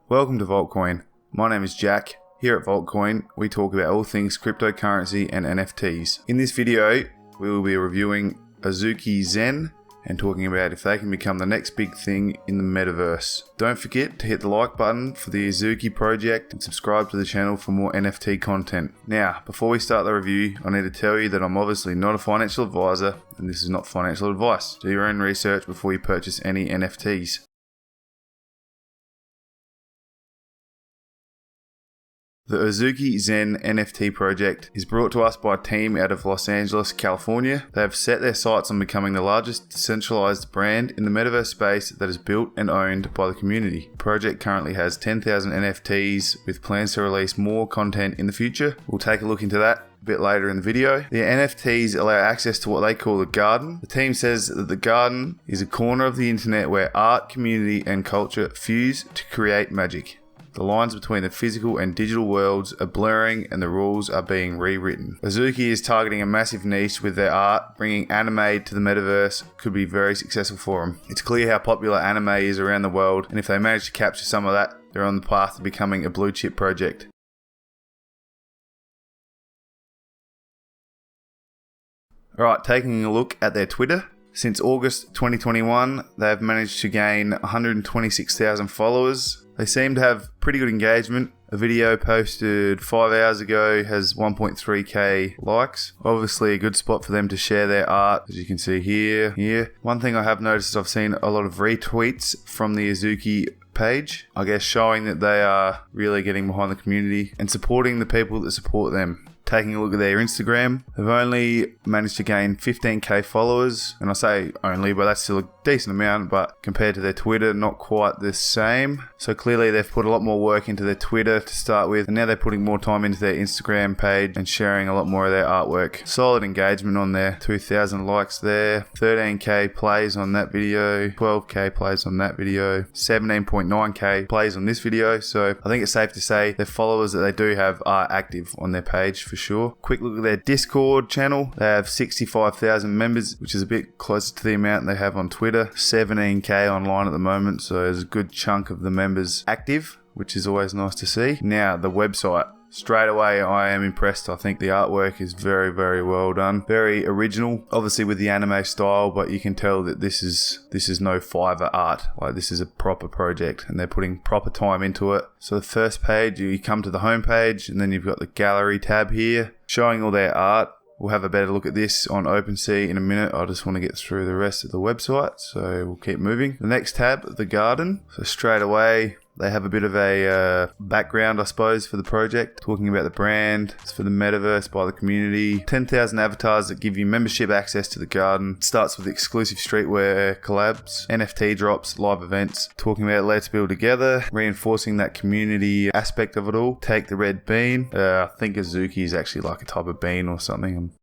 Welcome to Vaultcoin. My name is Jack. Here at Vaultcoin, we talk about all things cryptocurrency and NFTs. In this video, we will be reviewing Azuki Zen and talking about if they can become the next big thing in the Metaverse. Don't forget to hit the like button for the Azuki project and subscribe to the channel for more NFT content. Now, before we start the review, I need to tell you that I'm obviously not a financial advisor and this is not financial advice. Do your own research before you purchase any NFTs. The Azuki Zen NFT Project is brought to us by a team out of Los Angeles, California. They have set their sights on becoming the largest decentralized brand in the Metaverse space that is built and owned by the community. The project currently has 10,000 NFTs with plans to release more content in the future. We'll take a look into that a bit later in the video. The NFTs allow access to what they call the garden. The team says that the garden is a corner of the internet where art, community, and culture fuse to create magic. The lines between the physical and digital worlds are blurring and the rules are being rewritten. Azuki is targeting a massive niche with their art. Bringing anime to the Metaverse could be very successful for them. It's clear how popular anime is around the world, and if they manage to capture some of that, they're on the path to becoming a blue chip project. Alright, taking a look at their Twitter. Since August 2021, they have managed to gain 126,000 followers. They seem to have pretty good engagement. A video posted 5 hours ago has 1.3k likes. Obviously a good spot for them to share their art, as you can see here. One thing I have noticed is I've seen a lot of retweets from the Azuki page, I guess showing that they are really getting behind the community and supporting the people that support them. Taking a look at their Instagram, they've only managed to gain 15k followers, and I say only, but that's still a decent amount, but compared to their Twitter, not quite the same. So clearly they've put a lot more work into their Twitter to start with, and now they're putting more time into their Instagram page and sharing a lot more of their artwork. Solid engagement on there, 2,000 likes there, 13k plays on that video, 12k plays on that video, 17.9k plays on this video, so I think it's safe to say their followers that they do have are active on their page for sure. Quick look at their Discord channel. They have 65,000 members, which is a bit closer to the amount they have on Twitter. 17k online at the moment, so there's a good chunk of the members active, which is always nice to see. Now, the website. Straight away, I am impressed. I think the artwork is very, very well done. Very original, obviously with the anime style, but you can tell that this is no Fiverr art. Like, this is a proper project and they're putting proper time into it. So the first page, you come to the home page and then you've got the gallery tab here showing all their art. We'll have a better look at this on OpenSea in a minute. I just want to get through the rest of the website, so we'll keep moving. The next tab, the garden. So straight away, they have a bit of a background, I suppose, for the project, talking about the brand. It's for the Metaverse by the community. 10,000 avatars that give you membership access to the garden. It starts with exclusive streetwear collabs, NFT drops, live events, talking about let's build together, reinforcing that community aspect of it all. Take the red bean. I think Azuki is actually like a type of bean or something.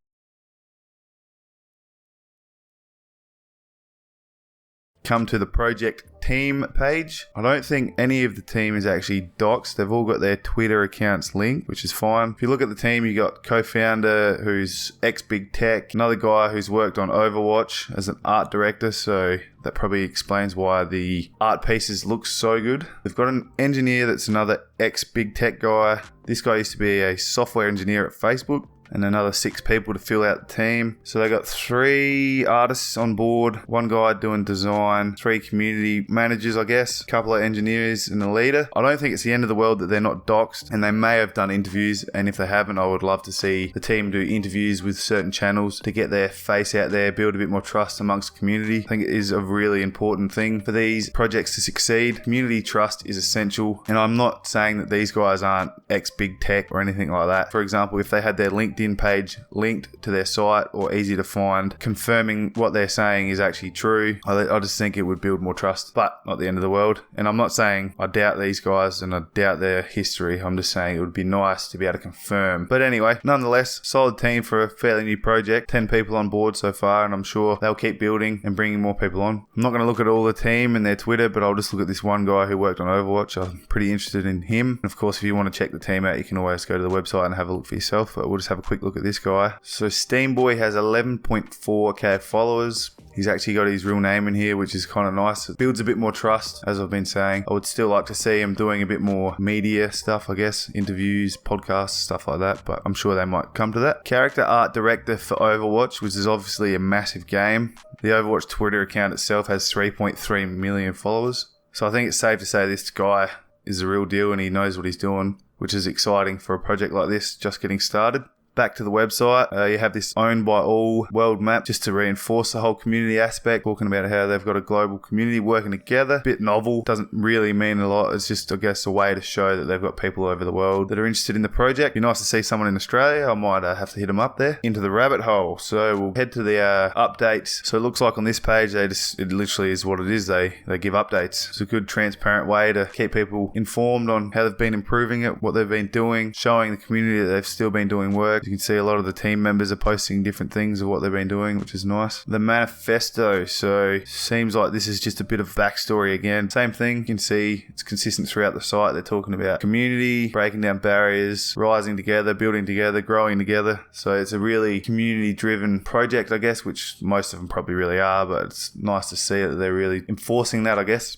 Come to the project team page. I don't think any of the team is actually doxed. They've all got their Twitter accounts linked, which is fine. If you look at the team, you got co-founder who's ex-big tech, another guy who's worked on Overwatch as an art director, so that probably explains why the art pieces look so good. They've got an engineer that's another ex-big tech guy. This guy used to be a software engineer at Facebook, and another 6 people to fill out the team. So they got 3 artists on board, 1 guy doing design, 3 community managers, I guess, a couple of engineers and a leader. I don't think it's the end of the world that they're not doxed, and they may have done interviews, and if they haven't, I would love to see the team do interviews with certain channels to get their face out there, build a bit more trust amongst the community. I think it is a really important thing for these projects to succeed. Community trust is essential, and I'm not saying that these guys aren't ex-big tech or anything like that. For example, if they had their LinkedIn page linked to their site or easy to find, confirming what they're saying is actually true, I just think it would build more trust, but not the end of the world. And I'm not saying I doubt these guys and I doubt their history. I'm just saying it would be nice to be able to confirm. But anyway, nonetheless, solid team for a fairly new project. 10 people on board so far, and I'm sure they'll keep building and bringing more people on. I'm not going to look at all the team and their Twitter, but I'll just look at this one guy who worked on Overwatch. I'm pretty interested in him. And of course, if you want to check the team out, you can always go to the website and have a look for yourself, but we'll just have a quick look at this guy. So Steamboy has 11.4k followers. He's actually got his real name in here, which is kind of nice. It builds a bit more trust, as I've been saying. I would still like to see him doing a bit more media stuff, I guess, interviews, podcasts, stuff like that, but I'm sure they might come to that. Character art director for Overwatch, which is obviously a massive game. The Overwatch Twitter account itself has 3.3 million followers. So I think it's safe to say this guy is the real deal and he knows what he's doing, which is exciting for a project like this just getting started. Back to the website, you have this owned by all world map just to reinforce the whole community aspect, talking about how they've got a global community working together. Bit novel, doesn't really mean a lot. It's just, I guess, a way to show that they've got people over the world that are interested in the project. Be nice to see someone in Australia. I might have to hit them up there. Into the rabbit hole. So we'll head to the updates. So it looks like on this page, it literally is what it is. They give updates. It's a good, transparent way to keep people informed on how they've been improving it, what they've been doing, showing the community that they've still been doing work. You can see a lot of the team members are posting different things of what they've been doing, which is nice. The manifesto, so seems like this is just a bit of backstory again. Same thing, you can see it's consistent throughout the site. They're talking about community, breaking down barriers, rising together, building together, growing together. So it's a really community-driven project, I guess, which most of them probably really are, but it's nice to see that they're really enforcing that, I guess.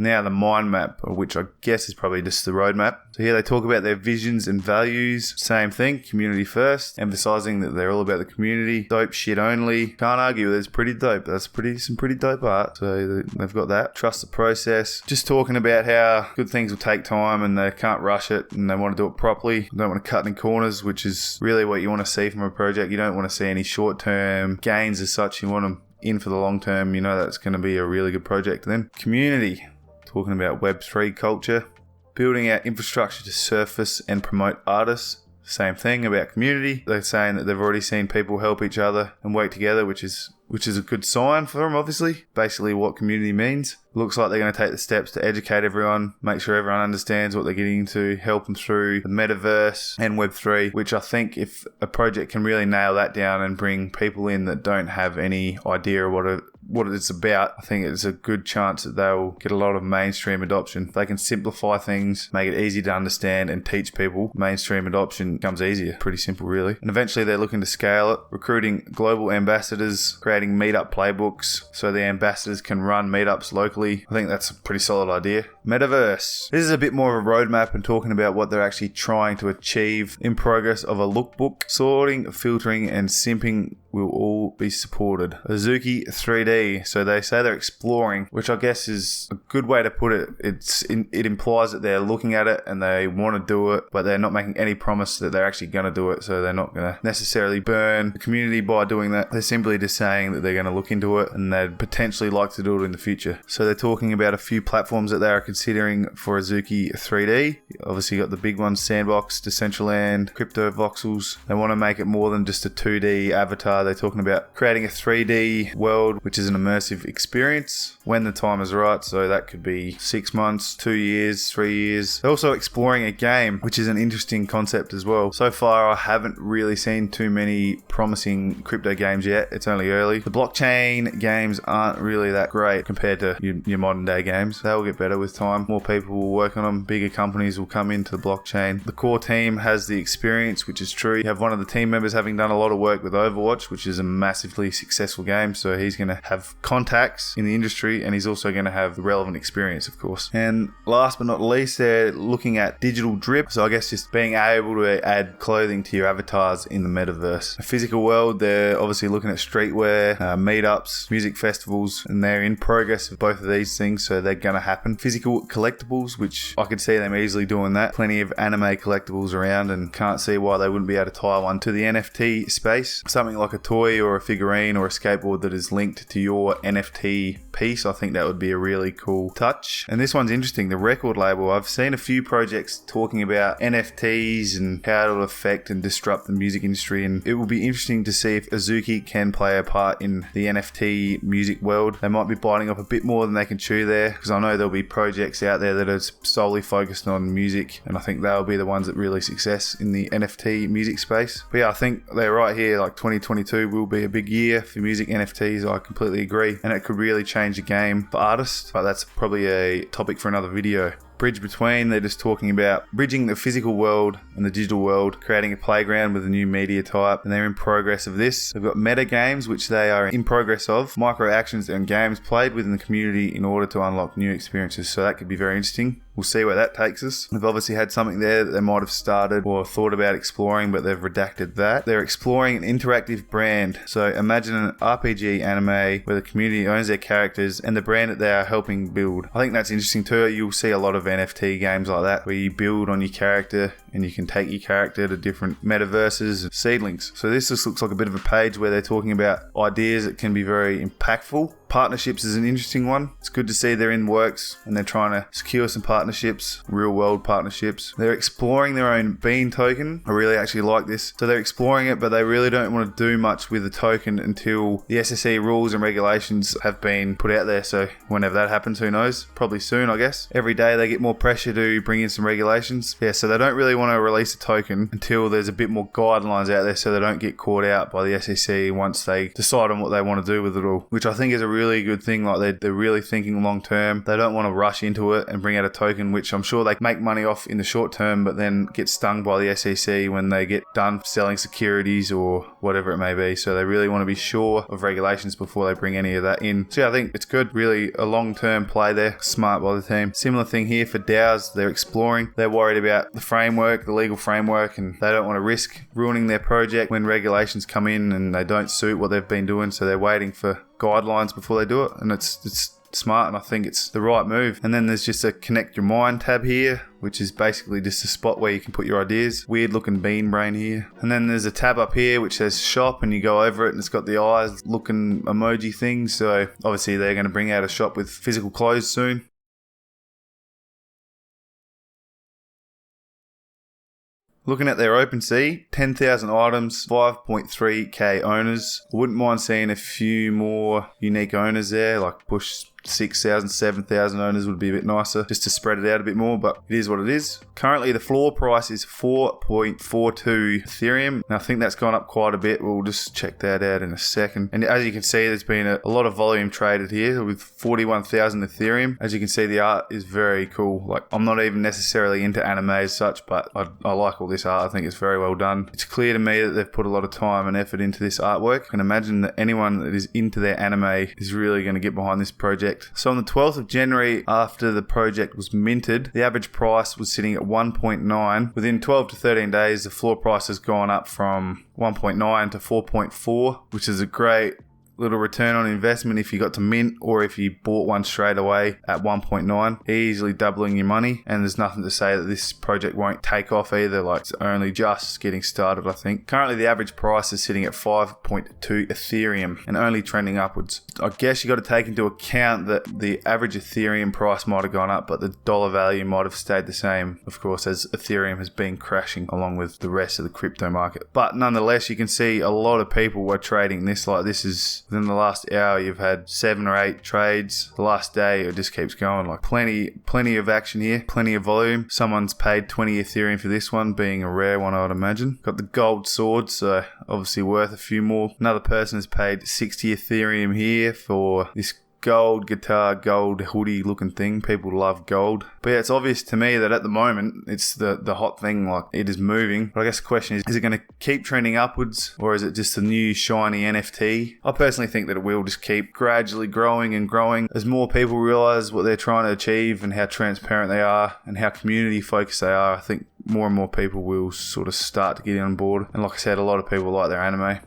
Now the mind map, which I guess is probably just the roadmap. So here they talk about their visions and values. Same thing, community first, emphasizing that they're all about the community. Dope shit only. Can't argue with it. It's pretty dope. That's some pretty dope art. So they've got that. Trust the process. Just talking about how good things will take time and they can't rush it and they want to do it properly. They don't want to cut in corners, which is really what you want to see from a project. You don't want to see any short-term gains as such. You want them in for the long term. You know that's going to be a really good project then. Community. Talking about Web3 culture, building out infrastructure to surface and promote artists. Same thing about community. They're saying that they've already seen people help each other and work together, which is a good sign for them, obviously. Basically what community means. Looks like they're going to take the steps to educate everyone, make sure everyone understands what they're getting into, help them through the Metaverse and Web3, which I think if a project can really nail that down and bring people in that don't have any idea of what it's about, I think it's a good chance that they'll get a lot of mainstream adoption. If they can simplify things, make it easy to understand and teach people, mainstream adoption becomes easier. Pretty simple, really. And eventually they're looking to scale it, recruiting global ambassadors, creating meetup playbooks so the ambassadors can run meetups locally. I think that's a pretty solid idea. Metaverse. This is a bit more of a roadmap and talking about what they're actually trying to achieve. In progress of a lookbook. Sorting, filtering, and simping will all be supported. Azuki 3D. So they say they're exploring, which I guess is a good way to put it. It implies that they're looking at it and they want to do it, but they're not making any promise that they're actually going to do it. So they're not going to necessarily burn the community by doing that. They're simply just saying that they're going to look into it and they'd potentially like to do it in the future. So they're talking about a few platforms that they are considering for Azuki 3D. Obviously got the big ones, Sandbox, Decentraland, Crypto Voxels. They want to make it more than just a 2D avatar. They're talking about creating a 3D world, which is an immersive experience when the time is right. So that could be 6 months, 2 years, 3 years. They're also exploring a game, which is an interesting concept as well. So far, I haven't really seen too many promising crypto games yet. It's only early. The blockchain games aren't really that great compared to your modern day games. They'll get better with time. More people will work on them. Bigger companies will come into the blockchain. The core team has the experience, which is true. You have one of the team members having done a lot of work with Overwatch, which is a massively successful game. So he's going to have contacts in the industry and he's also going to have the relevant experience, of course. And last but not least, they're looking at digital drip. So I guess just being able to add clothing to your avatars in the metaverse. A physical world, they're obviously looking at streetwear, meetups, music festivals, and they're in progress of both of these things. So they're going to happen. Physical collectibles, which I could see them easily doing that. Plenty of anime collectibles around and can't see why they wouldn't be able to tie one to the NFT space. Something like a toy or a figurine or a skateboard that is linked to your NFT piece. I think that would be a really cool touch. And this one's interesting, the record label. I've seen a few projects talking about NFTs and how it'll affect and disrupt the music industry, and it will be interesting to see if Azuki can play a part in the NFT music world. They might be biting off a bit more than they can chew there, because I know there'll be projects out there that are solely focused on music, and I think they'll be the ones that really success in the NFT music space. But yeah, I think they're right here, like 2022 will be a big year for music NFTs. I completely agree, and it could really change the game for artists, but that's probably a topic for another video. bridge between. They're just talking about bridging the physical world and the digital world, creating a playground with a new media type, and they're in progress of this. They've got meta games, which they are in progress of, micro actions and games played within the community in order to unlock new experiences. So that could be very interesting. We'll see where that takes us. They've obviously had something there that they might have started or thought about exploring, but they've redacted that. They're exploring an interactive brand. So imagine an RPG anime where the community owns their characters and the brand that they are helping build. I think that's interesting too. You'll see a lot of NFT games like that where you build on your character and you can take your character to different metaverses and seedlings. So this just looks like a bit of a page where they're talking about ideas that can be very impactful. Partnerships is an interesting one. It's good to see they're in works and they're trying to secure some partnerships, real world partnerships. They're exploring their own bean token. I really actually like this. So they're exploring it, but they really don't want to do much with the token until the SEC rules and regulations have been put out there. So whenever that happens, who knows? Probably soon, I guess. Every day they get more pressure to bring in some regulations. Yeah, so they don't really want to release a token until there's a bit more guidelines out there so they don't get caught out by the SEC once they decide on what they want to do with it all, which I think is a really good thing. Like they're really thinking long term. They don't want to rush into it and bring out a token which I'm sure they make money off in the short term, but then get stung by the SEC when they get done selling securities or whatever it may be. So they really want to be sure of regulations before they bring any of that in. So yeah, I think it's good. Really a long term play there. Smart by the team. Similar thing here for DAOs. They're exploring. They're worried about the framework, the legal framework, and they don't want to risk ruining their project when regulations come in and they don't suit what they've been doing. So they're waiting for guidelines before they do it, and it's smart, and I think it's the right move. And then there's just a connect your mind tab here, which is basically just a spot where you can put your ideas. Weird looking bean brain here. And then there's a tab up here which says shop, and you go over it and it's got the eyes looking emoji thing. So obviously they're going to bring out a shop with physical clothes soon. Looking at their OpenSea, 10,000 items, 5.3k owners. I wouldn't mind seeing a few more unique owners there, like push 6,000, 7,000 owners would be a bit nicer just to spread it out a bit more, but it is what it is. Currently the floor price is 4.42 Ethereum. Now I think that's gone up quite a bit. We'll just check that out in a second. And as you can see, there's been a lot of volume traded here with 41,000 Ethereum. As you can see, the art is very cool. Like, I'm not even necessarily into anime as such, but I like all this art. I think it's very well done. It's clear to me that they've put a lot of time and effort into this artwork. I can imagine that anyone that is into their anime is really going to get behind this project. So on the 12th of January, after the project was minted, the average price was sitting at 1.9. Within 12 to 13 days, the floor price has gone up from 1.9 to 4.4, which is a great little return on investment if you got to mint, or if you bought one straight away at 1.9, easily doubling your money. And there's nothing to say that this project won't take off either. Like, it's only just getting started, I think. Currently the average price is sitting at 5.2 Ethereum and only trending upwards. I guess you got to take into account that the average Ethereum price might have gone up, but the dollar value might have stayed the same, of course, as Ethereum has been crashing along with the rest of the crypto market. But nonetheless, you can see a lot of people were trading this. Like, this is, within the last hour, you've had 7 or 8 trades. The last day, it just keeps going. Like, plenty of action here, plenty of volume. Someone's paid 20 Ethereum for this one, being a rare one, I would imagine. Got the gold sword, so obviously worth a few more. Another person has paid 60 Ethereum here for this gold guitar, gold hoodie looking thing. People love gold. But yeah, it's obvious to me that at the moment it's the hot thing. Like, it is moving. But I guess the question is it going to keep trending upwards, or is it just a new shiny NFT? I personally think that it will just keep gradually growing and growing as more people realize what they're trying to achieve and how transparent they are and how community focused they are. I think more and more people will sort of start to get on board. And like I said, a lot of people like their anime.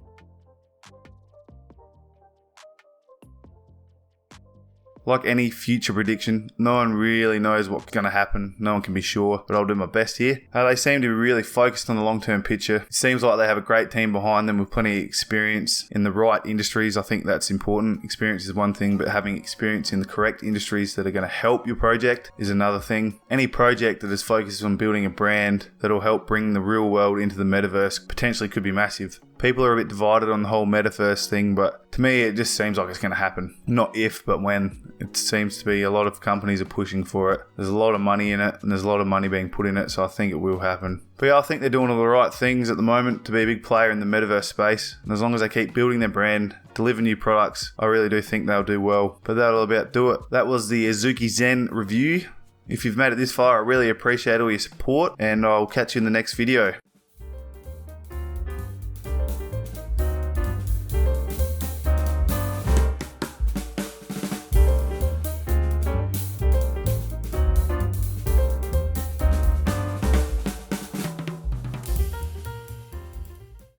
Like any future prediction, no one really knows what's going to happen. No one can be sure, but I'll do my best here. They seem to be really focused on the long-term picture. It seems like they have a great team behind them with plenty of experience in the right industries. I think that's important. Experience is one thing, but having experience in the correct industries that are going to help your project is another thing. Any project that is focused on building a brand that will help bring the real world into the metaverse potentially could be massive. People are a bit divided on the whole Metaverse thing, but to me it just seems like it's going to happen. Not if, but when. It seems to be a lot of companies are pushing for it. There's a lot of money in it, and there's a lot of money being put in it, so I think it will happen. But yeah, I think they're doing all the right things at the moment to be a big player in the Metaverse space. And as long as they keep building their brand, deliver new products, I really do think they'll do well. But that'll about do it. That was the Azuki Zen review. If you've made it this far, I really appreciate all your support, and I'll catch you in the next video.